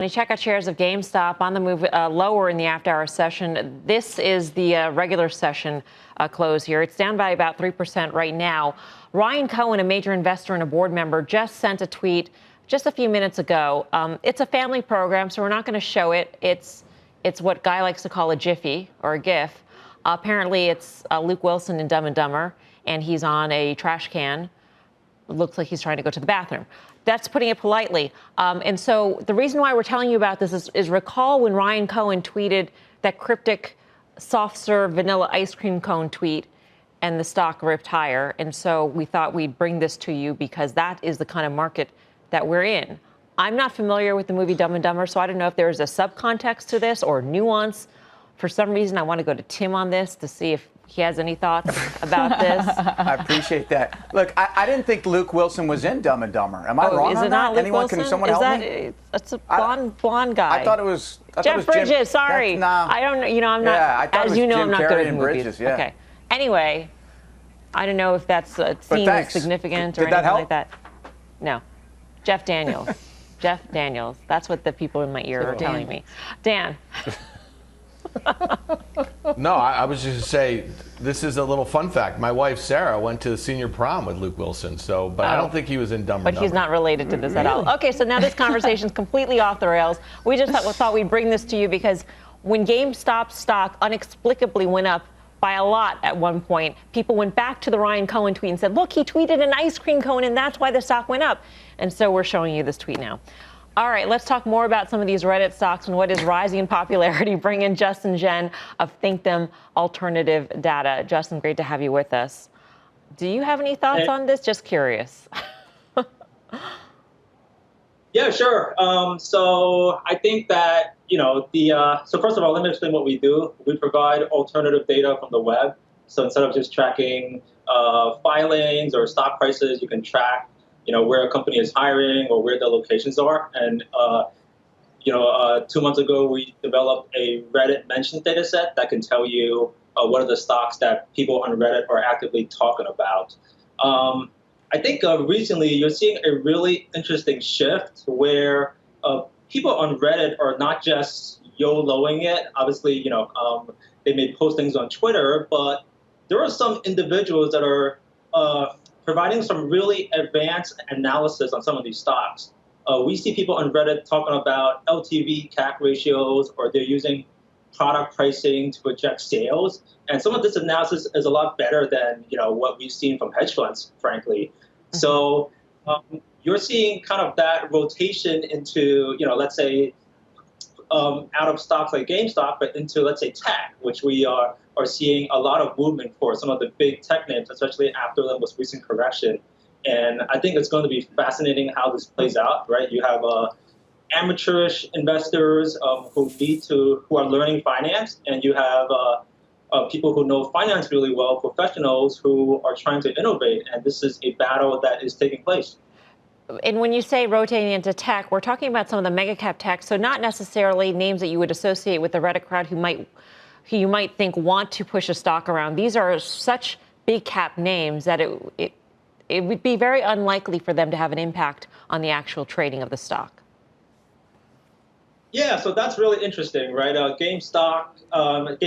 When you check out shares of GameStop on the move lower in the after-hour session. This is the regular session close here. It's down by about 3% right now. Ryan Cohen, a major investor and a board member, just sent a tweet just a few minutes ago. It's a family program, so we're not going to show it. It's what Guy likes to call a jiffy or a GIF. Apparently, it's Luke Wilson in Dumb and Dumber, and he's on a trash can. It looks like he's trying to go to the bathroom. That's putting it politely. And so the reason why we're telling you about this is recall when Ryan Cohen tweeted that cryptic soft serve vanilla ice cream cone tweet and the stock ripped higher. And so we thought we'd bring this to you because that is the kind of market that we're in. I'm not familiar with the movie Dumb and Dumber, so I don't know if there's a subcontext to this or nuance. For some reason, I want to go to Tim on this to see if he has any thoughts about this. I appreciate that. Look, I didn't think Luke Wilson was in Dumb and Dumber. Am I wrong on that? Anyone? Can someone help me? It's a blonde guy. I thought it was Jeff Bridges. Sorry, I don't. I'm not. Yeah, I thought as it was you know, Jim I'm not Carrey good at and movies. Bridges, yeah. Okay. Anyway, I don't know if that's seen as significant or anything like that. No, Jeff Daniels. Jeff Daniels. That's what the people in my ear are telling me. Dan. No, I was just going to say, this is a little fun fact. My wife, Sarah, went to senior prom with Luke Wilson, but I don't think he was in Dumb and Dumber. But he's not related to this at all. Okay, so now this conversation is completely off the rails. We just thought we'd bring this to you because when GameStop stock inexplicably went up by a lot at one point, people went back to the Ryan Cohen tweet and said, look, he tweeted an ice cream cone, and that's why the stock went up. And so we're showing you this tweet now. All right, let's talk more about some of these Reddit stocks and what is rising in popularity. Bring in Justin Jen of Think Them Alternative Data. Justin, great to have you with us. Do you have any thoughts on this? Just curious. Yeah, sure. So I think that, so first of all, let me explain what we do. We provide alternative data from the web. So instead of just tracking filings or stock prices, you can track where a company is hiring or where the locations are. And, 2 months ago, we developed a Reddit mentions data set that can tell you what are the stocks that people on Reddit are actively talking about. I think recently you're seeing a really interesting shift where people on Reddit are not just YOLOing it. Obviously, they may post things on Twitter, but there are some individuals that are providing some really advanced analysis on some of these stocks. We see people on Reddit talking about LTV CAC ratios, or they're using product pricing to project sales. And some of this analysis is a lot better than what we've seen from hedge funds, frankly. Mm-hmm. So you're seeing kind of that rotation into, let's say, out of stocks like GameStop, but into, let's say, tech, which we are seeing a lot of movement for some of the big tech names, especially after the most recent correction. And I think it's going to be fascinating how this plays out, right? You have amateurish investors who are learning finance, and you have people who know finance really well, professionals who are trying to innovate. And this is a battle that is taking place. And when you say rotating into tech, we're talking about some of the mega cap tech, so not necessarily names that you would associate with the Reddit crowd who you might think want to push a stock around. These are such big cap names that it would be very unlikely for them to have an impact on the actual trading of the stock. Yeah, so that's really interesting, right? GameStop and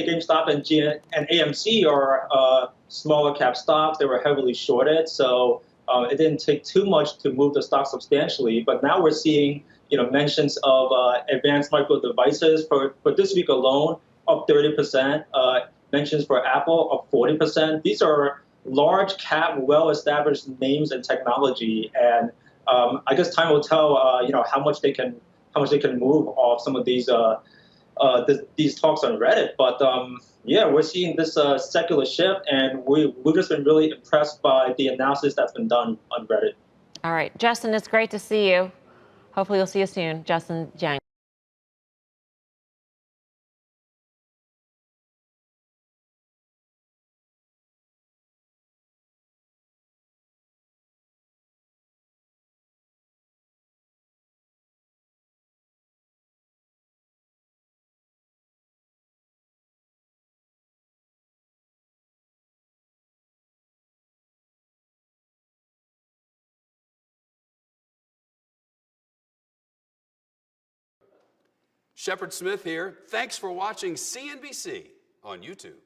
AMC are smaller cap stocks. They were heavily shorted, so it didn't take too much to move the stock substantially. But now we're seeing, mentions of advanced micro devices for this week alone, up 30%. Mentions for Apple, up 40%. These are large cap, well-established names in technology, and I guess time will tell, how much they can move off some of these talks on Reddit. But yeah, we're seeing this secular shift, and we've just been really impressed by the analysis that's been done on Reddit. All right, Justin, it's great to see you. Hopefully we'll see you soon. Justin Jiang. Shepard Smith here. Thanks for watching CNBC on YouTube.